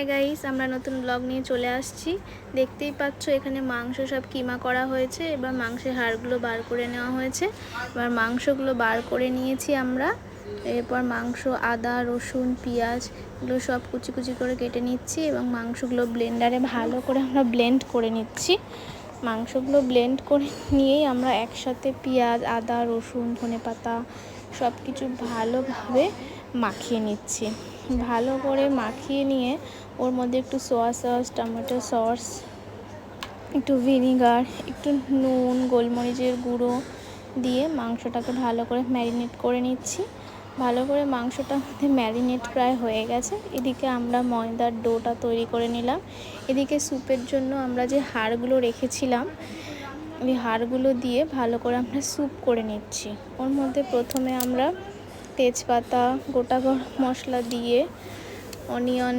Hi guys, আমরা নতুন blog নিয়ে চলে আসছি। দেখতেই পাচ্ছ এখানে মাংস সব কিমা করা হয়েছে। এবার মাংসের হাড়গুলো বার করে নেওয়া হয়েছে। এবার মাংসগুলো বার করে নিয়েছি আমরা। এরপর মাংস, আদা, রসুন, পেঁয়াজ এগুলো সব কুচি কুচি করে কেটে নিচ্ছি এবং মাংসগুলো ব্লেন্ডারে ভালো করে আমরা ব্লেন্ড করে নিচ্ছি। মাংসগুলো ব্লেন্ড করে নিয়েই আমরা একসাথে পেঁয়াজ, আদা, রসুন, ধনেপাতা সব কিছু ভালোভাবে মাখিয়ে নিচ্ছি। ভালো করে মাখিয়ে নিয়ে ওর মধ্যে একটু সোয়া সস, টমেটো সস, একটু ভিনিগার, একটু নুন, গোলমরিচের গুঁড়ো দিয়ে মাংসটাকে ভালো করে ম্যারিনেট করে নিচ্ছি। ভালো করে মাংসটা ম্যারিনেট প্রায় হয়ে গেছে। এদিকে আমরা ময়দার ডোটা তৈরি করে নিলাম। এদিকে স্যুপের জন্য আমরা যে হাড়গুলো রেখেছিলাম ওই হাড়গুলো দিয়ে ভালো করে আমরা স্যুপ করে নিচ্ছি। ওর মধ্যে প্রথমে আমরা তেজপাতা, গোটা গরম মশলা দিয়ে, অনিয়ন